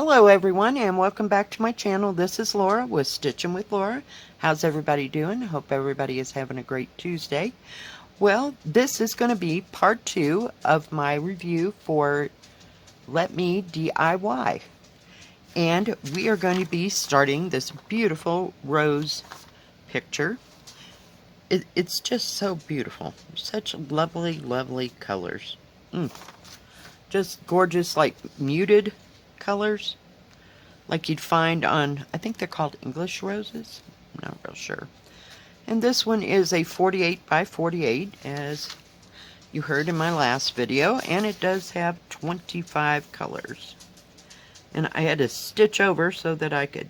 Hello everyone and welcome back to my channel. This is Laura with Stitching with Laura. How's everybody doing? Hope everybody is having a great Tuesday. Well, this is going to be part 2 of my review for Let Me DIY. And we are going to be starting this beautiful rose picture. It's just so beautiful. Such lovely, lovely colors. Just gorgeous, like muted colors. Like you'd find on, I think they're called English roses. I'm not real sure. And this one is a 48 by 48, as you heard in my last video, and it does have 25 colors. And I had to stitch over so that I could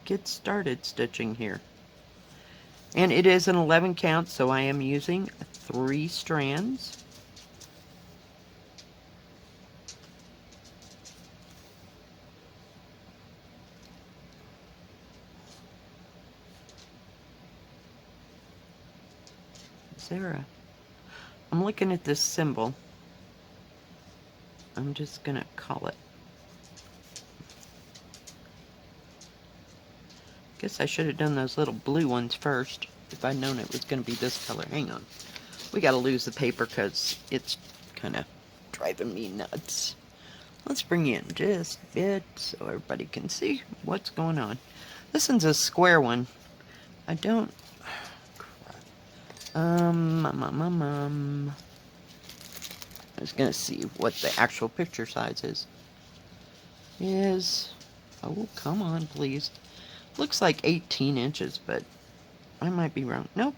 get started stitching here. And it is an 11 count, so I am using 3 strands. I'm looking at this symbol. I'm just gonna call it. Guess I should have done those little blue ones first if I'd known it was gonna be this color. Hang on. We gotta lose the paper because it's kind of driving me nuts. Let's bring in just a bit so everybody can see what's going on. This one's a square one. I don't... I was gonna see what the actual picture size is. Oh, come on, please. Looks like 18 inches, but I might be wrong. Nope.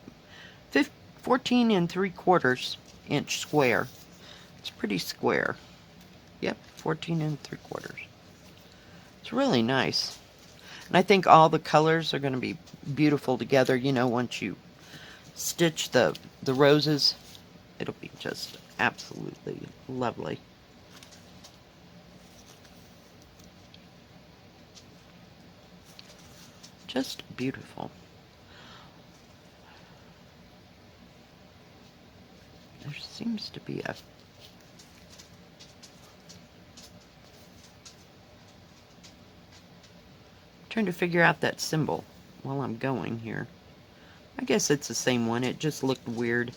14 3/4 inch square. It's pretty square. Yep, 14 3/4. It's really nice. And I think all the colors are going to be beautiful together, you know, once you stitch the roses. It'll be just absolutely lovely. Just beautiful. There seems to be a... trying to figure out that symbol while I'm going here. I guess it's the same one. It just looked weird.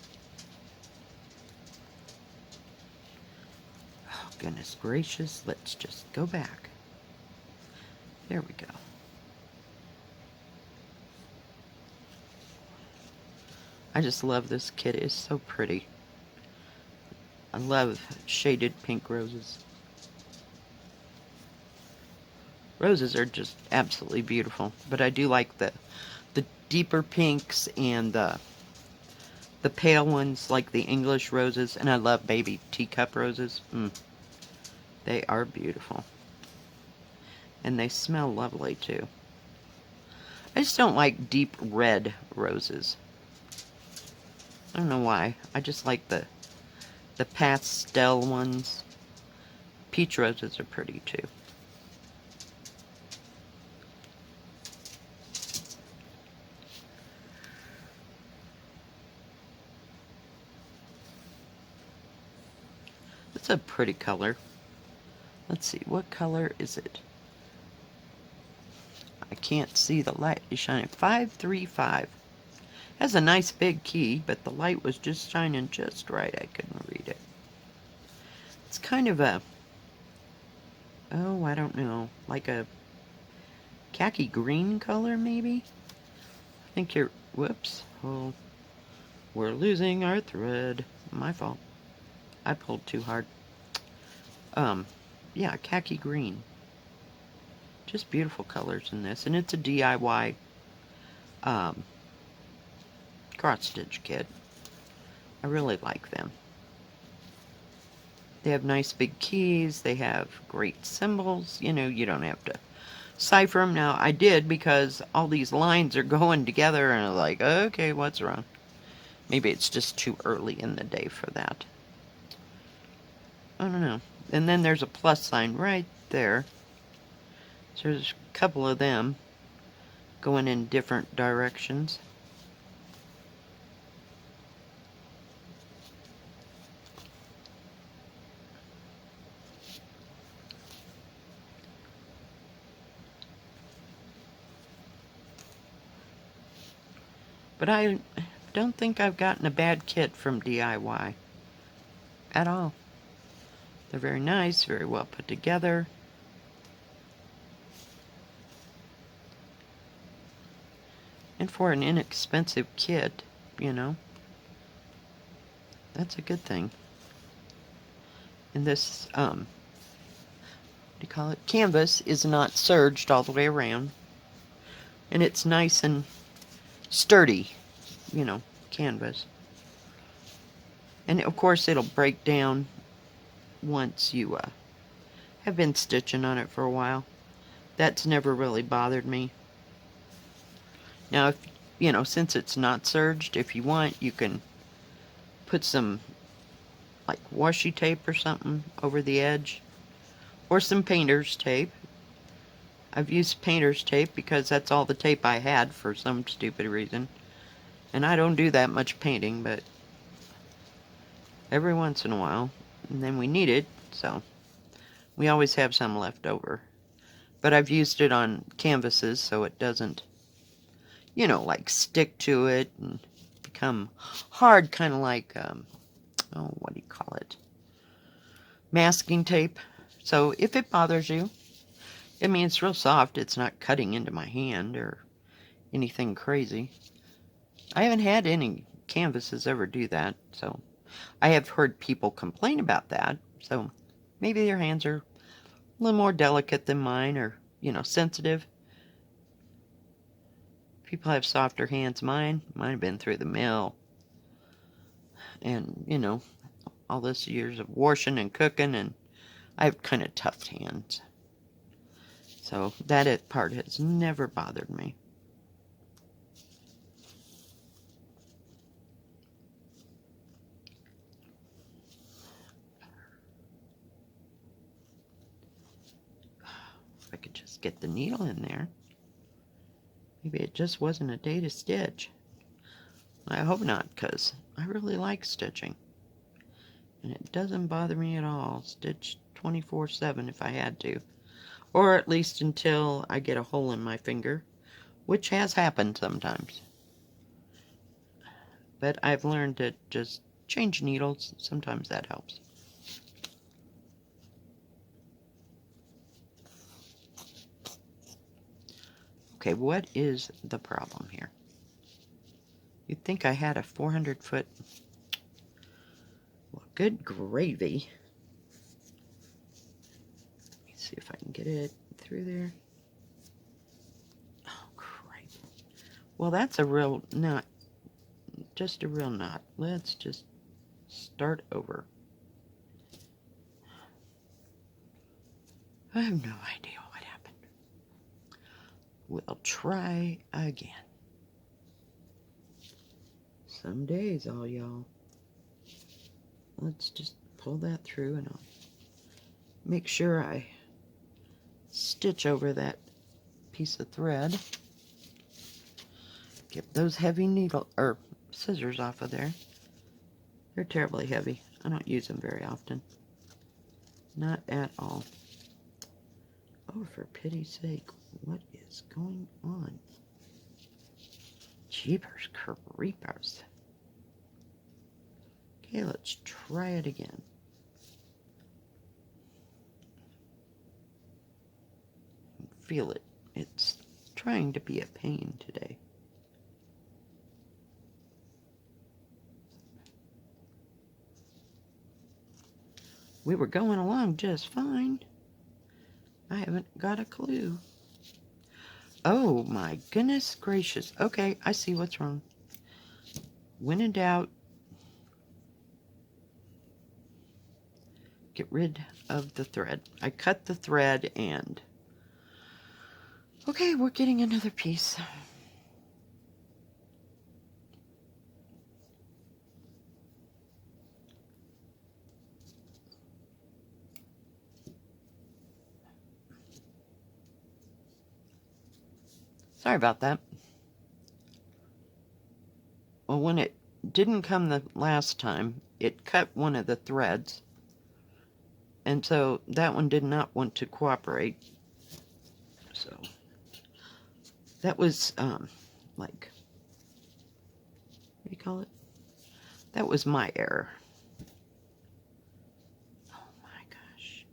Oh, goodness gracious. Let's just go back. There we go. I just love this kit. It's so pretty. I love shaded pink roses. Roses are just absolutely beautiful, but I do like the deeper pinks and the pale ones like the English roses, and I love baby teacup roses. They are beautiful. And they smell lovely too. I just don't like deep red roses. I don't know why. I just like the pastel ones. Peach roses are pretty too. It's a pretty color. Let's see, what color is it? I can't see, the light is shining. 535. Has a nice big key, but the light was just shining just right. I couldn't read it. It's kind of a, oh, I don't know, like a khaki green color maybe? I think you're, whoops, oh, we're losing our thread. My fault. I pulled too hard. Yeah, khaki green. Just beautiful colors in this, and it's a DIY cross stitch kit. I really like them. They have nice big keys. They have great symbols. You know, you don't have to cipher them. Now, I did because all these lines are going together, and I'm like, okay, what's wrong? Maybe it's just too early in the day for that. I don't know. And then there's a plus sign right there. So there's a couple of them going in different directions. But I don't think I've gotten a bad kit from DIY at all. They're very nice, very well put together. And for an inexpensive kit, you know, that's a good thing. And this, what do you call it? Canvas is not serged all the way around. And it's nice and sturdy, you know, canvas. And of course it'll break down once you have been stitching on it for a while. That's never really bothered me. Now, if you know, since it's not serged, if you want, you can put some like washi tape or something over the edge, or some painter's tape. I've used painter's tape because that's all the tape I had for some stupid reason. And I don't do that much painting, but every once in a while, and then we need it, so we always have some left over. But I've used it on canvases so it doesn't, you know, like stick to it and become hard, kind of like, oh, what do you call it? Masking tape. So if it bothers you, I mean, it's real soft. It's not cutting into my hand or anything crazy. I haven't had any canvases ever do that, so I have heard people complain about that. So maybe their hands are a little more delicate than mine, or, you know, sensitive. People have softer hands. Mine have been through the mill. And, you know, all this years of washing and cooking, and I have kind of tough hands. So that part has never bothered me. If I could just get the needle in there. Maybe it just wasn't a day to stitch. I hope not, because I really like stitching. And it doesn't bother me at all. Stitch 24/7 if I had to. Or at least until I get a hole in my finger, which has happened sometimes. But I've learned to just change needles. Sometimes that helps. Okay, what is the problem here? You'd think I had a 400-foot... Well, good gravy. Let me see if I can get it through there. Oh, crap. Well, that's a real knot. Just a real knot. Let's just start over. I have no idea what happened. We'll try again. Some days, all y'all. Let's just pull that through, and I'll make sure I stitch over that piece of thread. Get those heavy needle or scissors off of there. They're terribly heavy. I don't use them very often. Not at all. Oh, for pity's sake, what is going on? Jeepers creepers. Okay, let's try it again. Feel it. It's trying to be a pain today. We were going along just fine. I haven't got a clue. Oh my goodness gracious. Okay, I see what's wrong. When in doubt, get rid of the thread. I cut the thread and... Okay, we're getting another piece. Sorry about that. Well, when it didn't come the last time, it cut one of the threads. And so that one did not want to cooperate. So that was like call it? That was my error. Oh my gosh.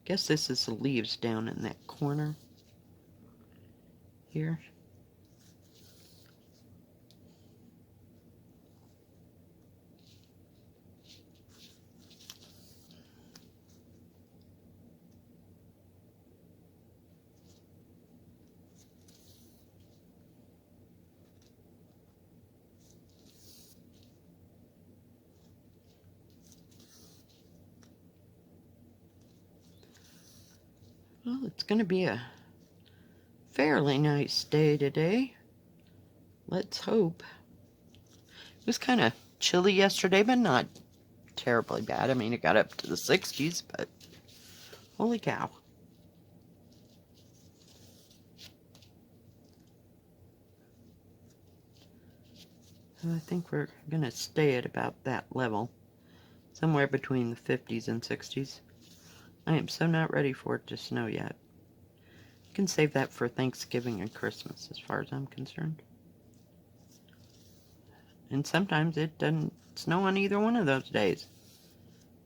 Guess this is the leaves down in that corner here. Well, it's going to be a fairly nice day today. Let's hope. It was kind of chilly yesterday, but not terribly bad. I mean, it got up to the 60s, but holy cow. I think we're going to stay at about that level, somewhere between the 50s and 60s. I am so not ready for it to snow yet. You can save that for Thanksgiving and Christmas, as far as I'm concerned. And sometimes it doesn't snow on either one of those days.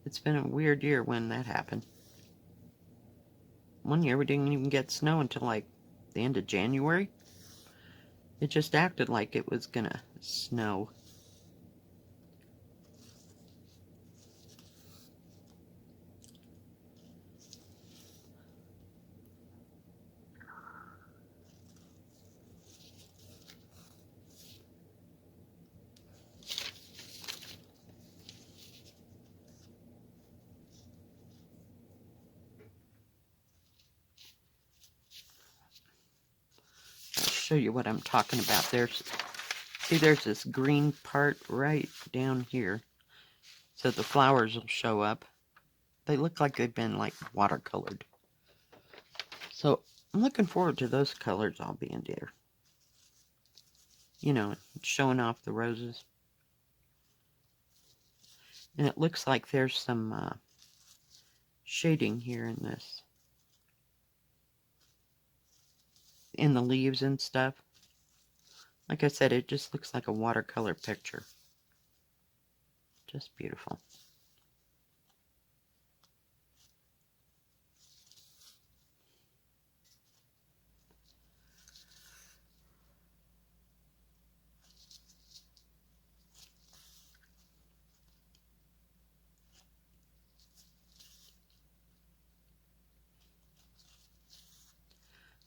It's been a weird year when that happened. One year we didn't even get snow until like the end of January. It just acted like it was gonna snow. Show you what I'm talking about. There's this green part right down here, so the flowers will show up. They look like they've been like watercolored, so I'm looking forward to those colors all being there, you know, showing off the roses. And it looks like there's some shading here in the leaves and stuff. Like I said, it just looks like a watercolor picture. Just beautiful.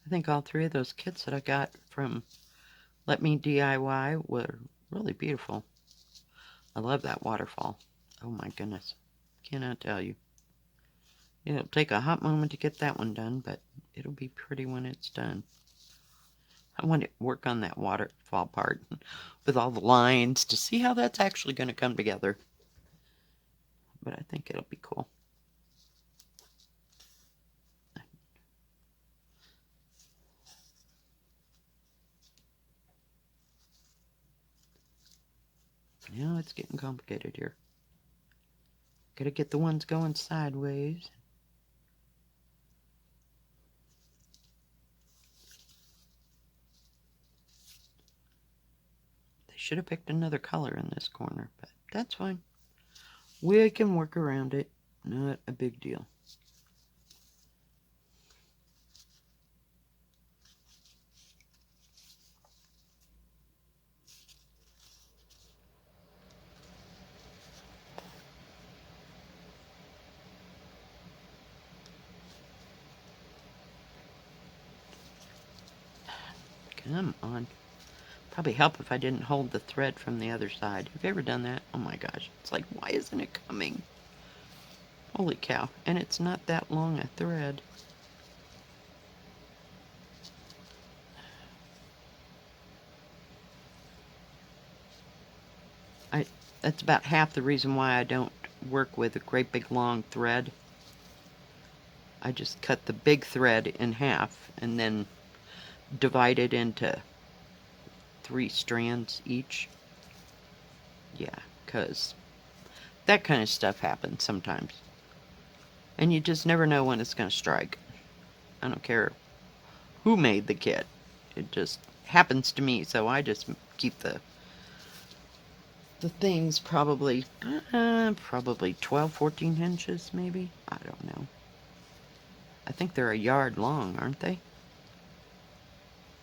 I think all three of those kits that I got from LetMeDIY were really beautiful. I love that waterfall. Oh my goodness. Cannot tell you. It'll take a hot moment to get that one done, but it'll be pretty when it's done. I want to work on that waterfall part with all the lines to see how that's actually going to come together. But I think it'll be cool. Now it's getting complicated here. Gotta get the ones going sideways. They should have picked another color in this corner, but that's fine. We can work around it. Not a big deal. Come on. Probably help if I didn't hold the thread from the other side. Have you ever done that? Oh my gosh. It's like, why isn't it coming? Holy cow. And it's not that long a thread. That's about half the reason why I don't work with a great big long thread. I just cut the big thread in half and then divide it into 3 strands each. Yeah, because that kind of stuff happens sometimes. And you just never know when it's going to strike. I don't care who made the kit. It just happens to me, so I just keep the things probably 12, 14 inches maybe. I don't know. I think they're a yard long, aren't they?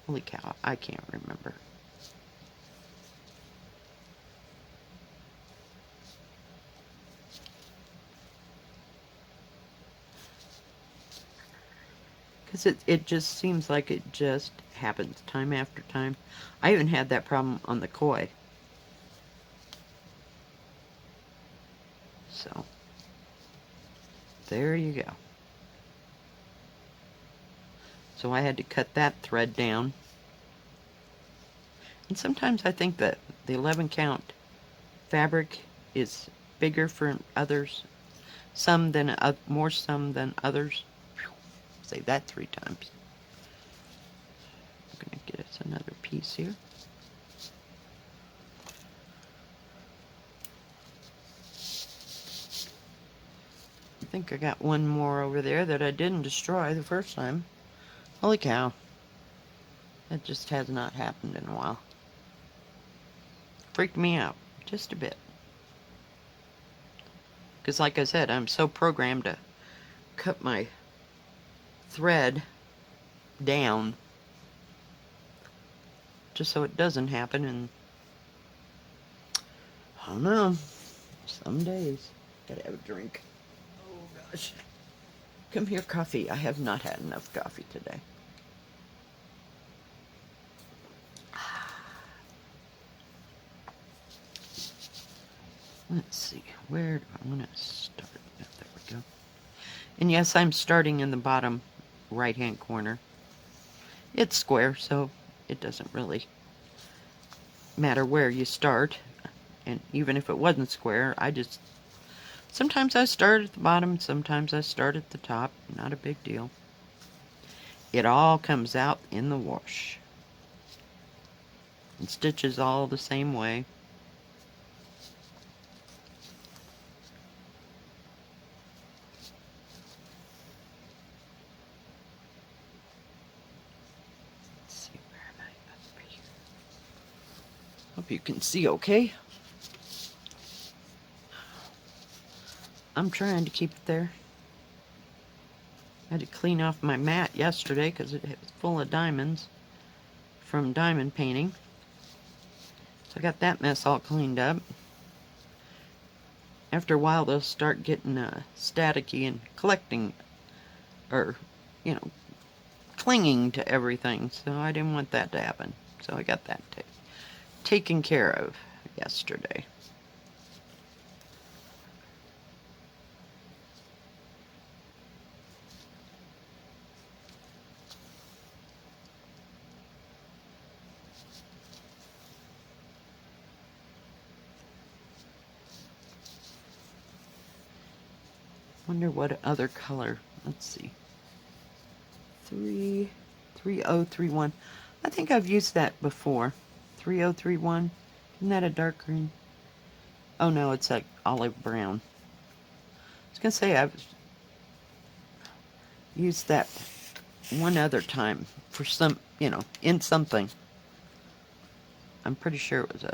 Holy cow, I can't remember. Because it just seems like it just happens time after time. I even had that problem on the koi. So, there you go. So I had to cut that thread down. And sometimes I think that the 11 count fabric is bigger for others. Some than more some than others. Say that 3 times. I'm going to get us another piece here. I think I got one more over there that I didn't destroy the first time. Holy cow. That just has not happened in a while. Freaked me out just a bit. Because like I said, I'm so programmed to cut my thread down just so it doesn't happen. And I don't know, some days gotta have a drink. Oh gosh, come here, coffee. I have not had enough coffee today. Let's see, where do I want to start? There we go. And yes, I'm starting in the bottom right hand corner. It's square, so it doesn't really matter where you start. And even if it wasn't square, sometimes I start at the bottom, sometimes I start at the top. Not a big deal. It all comes out in the wash. And stitches all the same way. Let's see, where am I up here? Hope you can see okay. I'm trying to keep it there. I had to clean off my mat yesterday because it was full of diamonds from diamond painting. So I got that mess all cleaned up. After a while, they'll start getting staticky and collecting, or, clinging to everything. So I didn't want that to happen. So I got that taken care of yesterday. Wonder what other color. Let's see. 3031. I think I've used that before. 3031. Isn't that a dark green? Oh no, it's like olive brown. I was gonna say I've used that one other time for some, in something. I'm pretty sure it was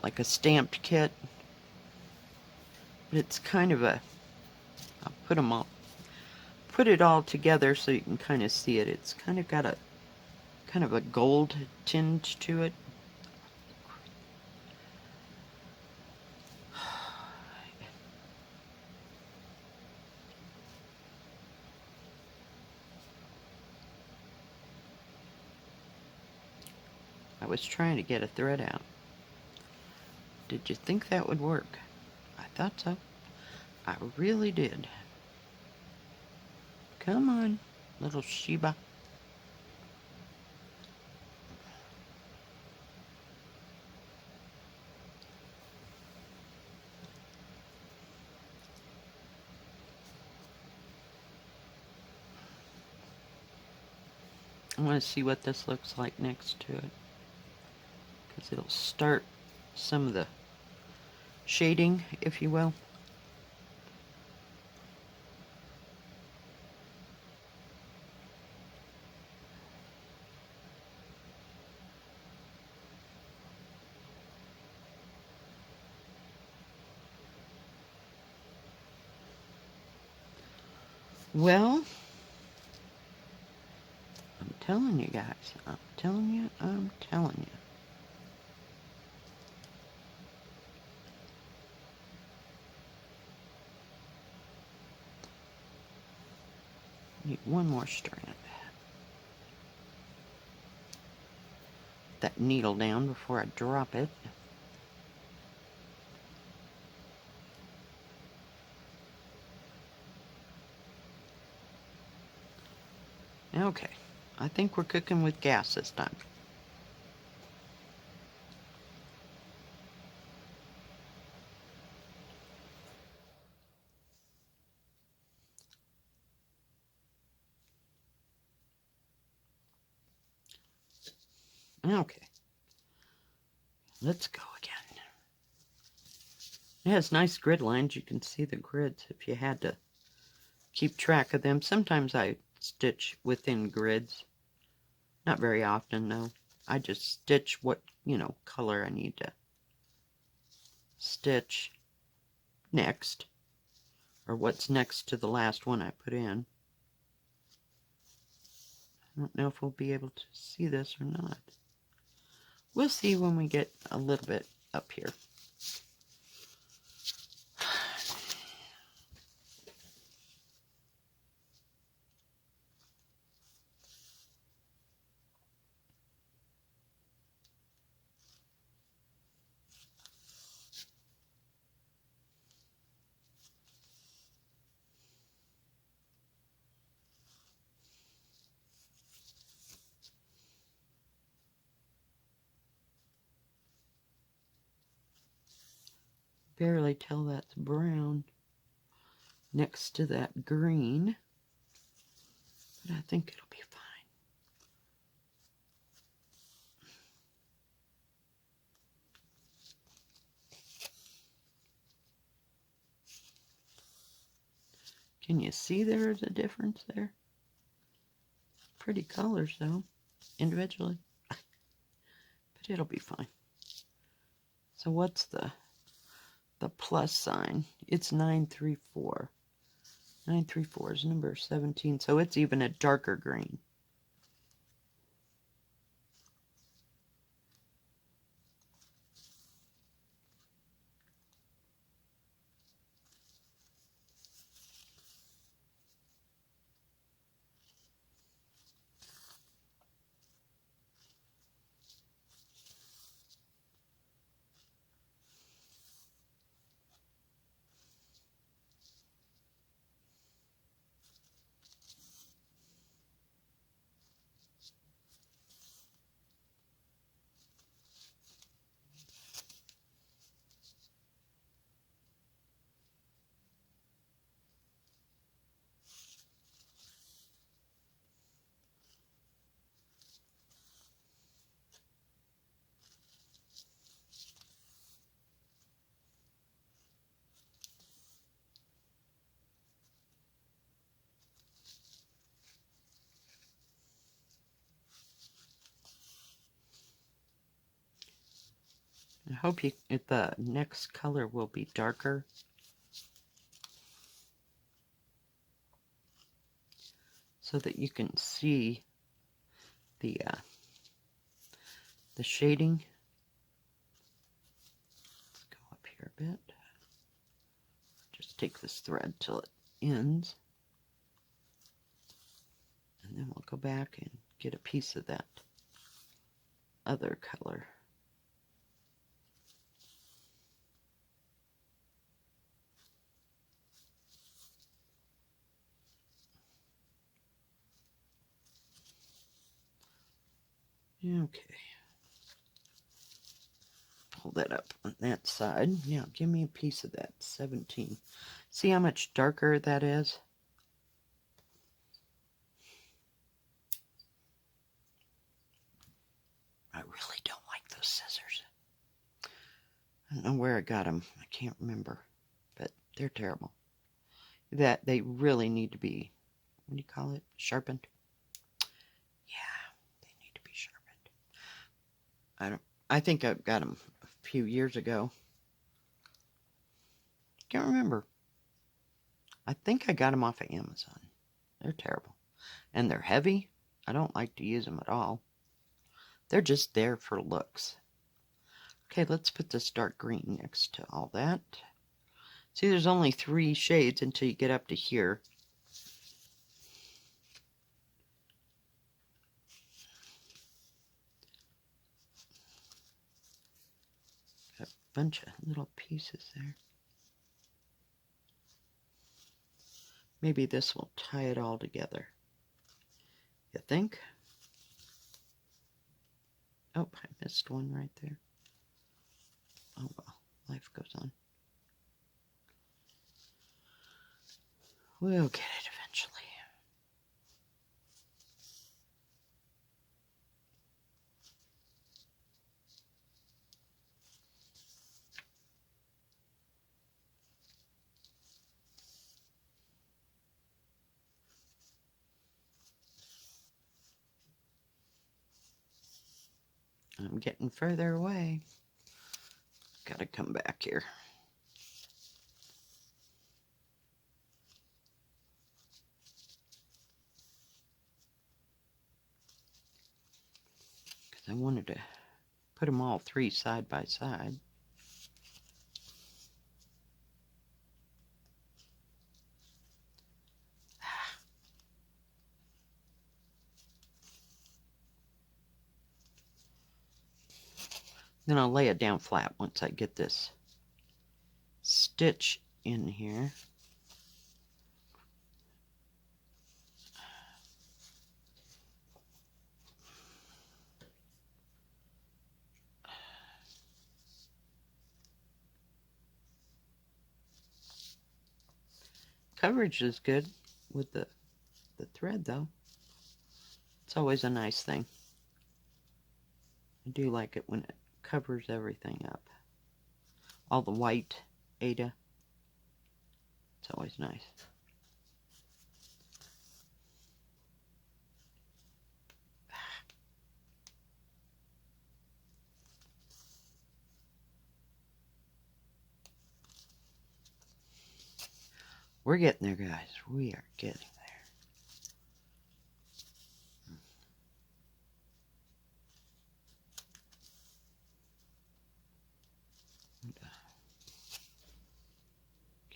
like a stamped kit. But it's kind of I'll put it all together so you can kind of see it. It's kind of got a gold tinge to it. I was trying to get a thread out. Did you think that would work? I thought so. I really did. Come on, little Sheba. I want to see what this looks like next to it, because it'll start some of the shading, if you will. Well, I'm telling you guys. I'm telling you. I'm telling you. Need one more strand. That needle down before I drop it. Okay, I think we're cooking with gas this time. Okay, let's go again. It has nice grid lines. You can see the grids if you had to keep track of them. Sometimes I stitch within grids. Not very often, though. I just stitch what, color I need to stitch next, or what's next to the last one I put in. I don't know if we'll be able to see this or not. We'll see when we get a little bit up here. Barely tell that's brown next to that green, but I think it'll be fine. Can you see there's a difference there? Pretty colors though, individually, but it'll be fine. So what's the plus sign? It's 934. 934 is number 17, so it's even a darker green. I hope the next color will be darker, so that you can see the shading. Let's go up here a bit. Just take this thread till it ends, and then we'll go back and get a piece of that other color. Okay. Pull that up on that side. Now, give me a piece of that 17. See how much darker that is? I really don't like those scissors. I don't know where I got them. I can't remember. But they're terrible. That they really need to be, what do you call it? Sharpened? Yeah, they need to be sharpened. I think I got them a few years ago. Can't remember. I think I got them off of Amazon. They're terrible. And they're heavy. I don't like to use them at all. They're just there for looks. Okay, let's put this dark green next to all that. See, there's only 3 shades until you get up to here. Got a bunch of little pieces there. Maybe this will tie it all together. You think? Oh, I missed one right there. Oh well, life goes on. We'll get it eventually. I'm getting further away. Gotta come back here. Because I wanted to put them all 3 side by side. Then I'll lay it down flat once I get this stitch in here. Coverage is good with the thread, though. It's always a nice thing. I do like it when it covers everything up. All the white Ada. It's always nice. We're getting there, guys. We are getting there.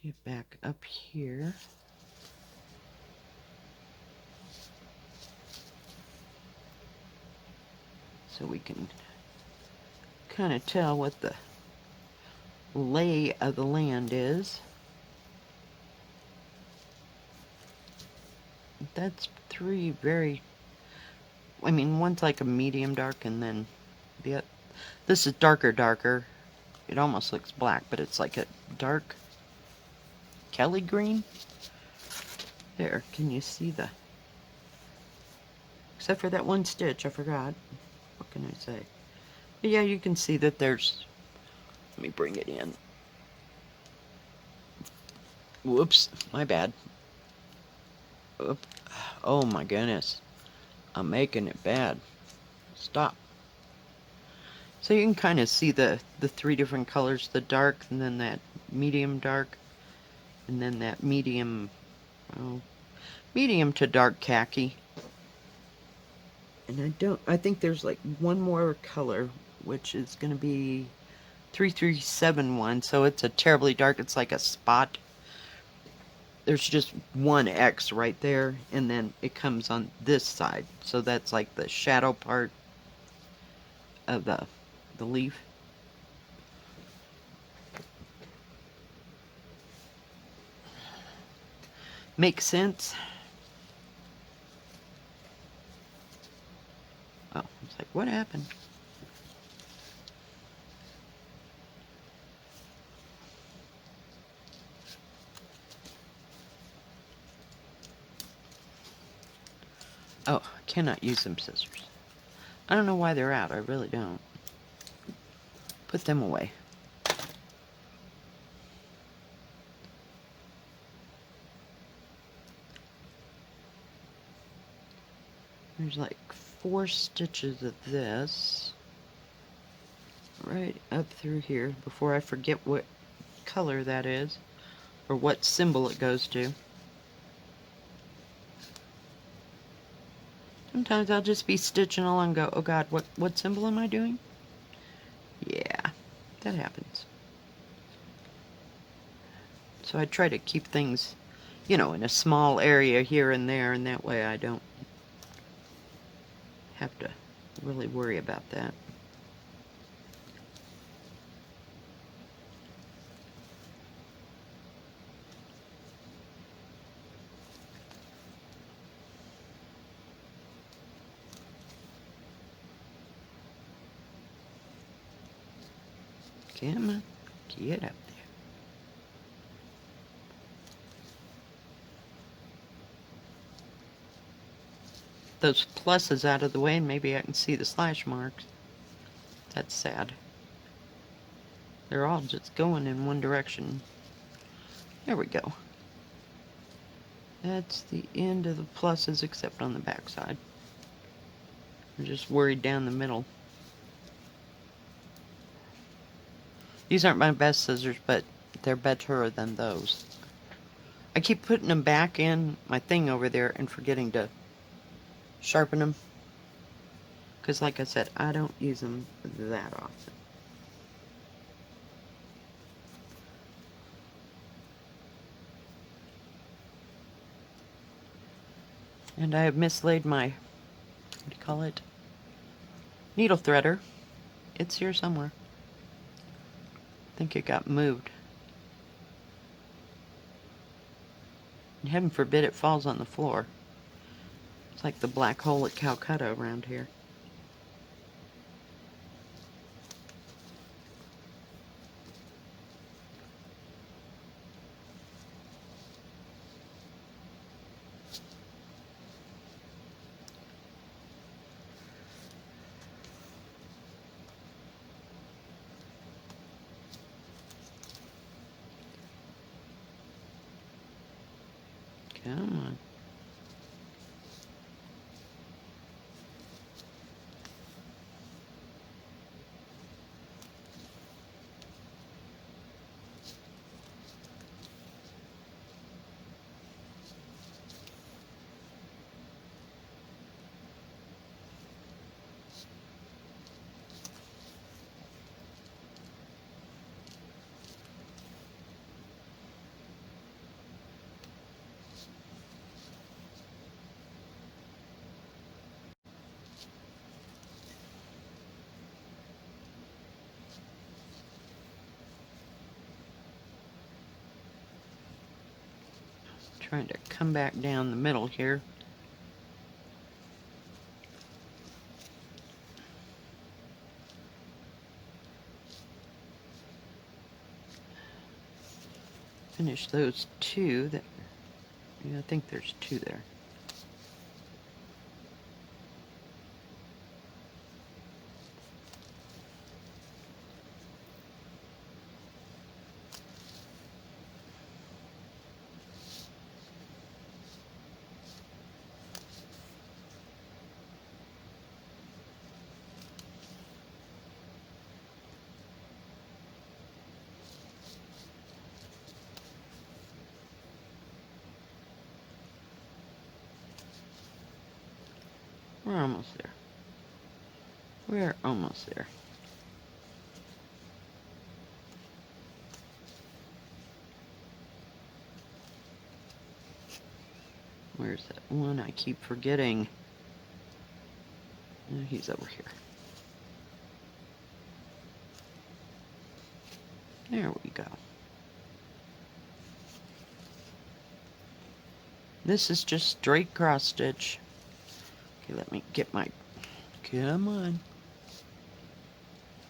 Get back up here. So we can kind of tell what the lay of the land is. That's 3 very, I mean, one's like a medium dark, and then this is darker. It almost looks black, but it's like a dark Kelly green. There, can you see the, except for that one stitch, I forgot. What can I say? But yeah, you can see that there's, let me bring it in. Whoops, my bad. Oop. Oh my goodness. I'm making it bad. Stop. So you can kind of see the 3 different colors, the dark, and then that medium dark, and then that medium, medium to dark khaki. And I think there's like one more color, which is going to be 3371, so it's a terribly dark, it's like a spot. There's just one X right there, and then it comes on this side. So that's like the shadow part of the leaf. Makes sense? Oh, it's like, what happened? Oh, I cannot use them scissors. I don't know why they're out. I really don't. Put them away. There's like 4 stitches of this right up through here before I forget what color that is or what symbol it goes to. Sometimes I'll just be stitching along and go, oh God, what symbol am I doing? Yeah, that happens. So I try to keep things, you know, in a small area here and there, and that way I don't have to really worry about that. Come on, get up there. Those pluses out of the way and maybe I can see the slash marks. That's sad. They're all just going in one direction. There we go. That's the end of the pluses except on the back side. I'm just worried down the middle. These aren't my best scissors, but they're better than those. I keep putting them back in my thing over there and forgetting to sharpen them. Because like I said, I don't use them that often. And I have mislaid my, what do you call it? Needle threader. It's here somewhere. I think it got moved. And heaven forbid it falls on the floor. It's like the black hole at Calcutta around here. Come on. Trying to come back down the middle here. Finish those two that, yeah, I think there's two there. We're almost there. We're almost there. Where's that one I keep forgetting? Oh, he's over here. There we go. This is just straight cross stitch. Okay, let me get my, come on.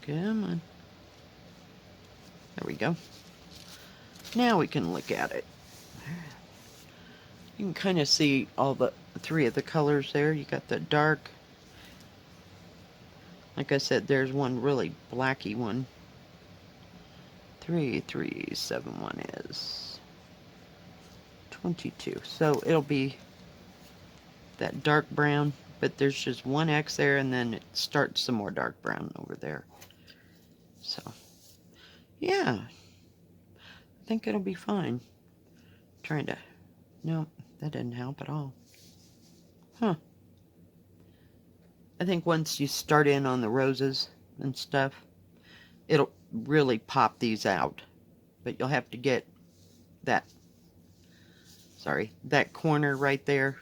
Come on. There we go. Now we can look at it. You can kind of see all the three of the colors there. You got the dark. Like I said, there's one really blacky one. 3371 is 22. So it'll be that dark brown, but there's just one X there, and then it starts some more dark brown over there. So, yeah. I think it'll be fine. Trying to, no, that didn't help at all. Huh. I think once you start in on the roses and stuff, it'll really pop these out. But you'll have to get that, that corner right there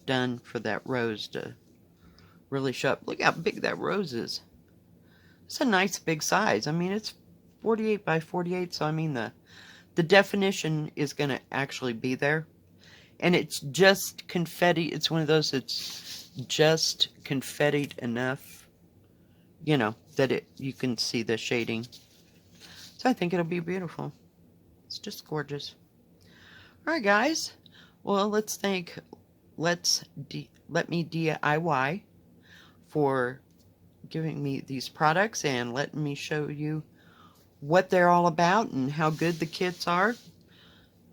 done for that rose to really show up. Look how big that rose is. It's a nice big size. I mean, it's 48 by 48, so I mean the definition is going to actually be there. And it's just confetti. It's one of those that's just confettied enough, you know, that you can see the shading. So I think it'll be beautiful. It's just gorgeous. All right, guys. Well, let's thank LetMeDIY for giving me these products and letting me show you what they're all about and how good the kits are.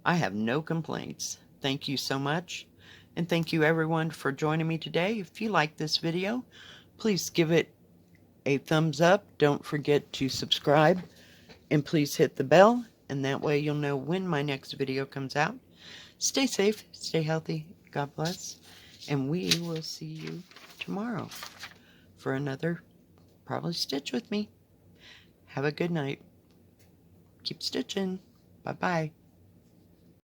I have no complaints. Thank you so much. And thank you everyone for joining me today. If you like this video, please give it a thumbs up. Don't forget to subscribe. And please hit the bell. And that way you'll know when my next video comes out. Stay safe. Stay healthy. God bless. And we will see you tomorrow for another probably stitch with me. Have a good night. Keep stitching. Bye-bye.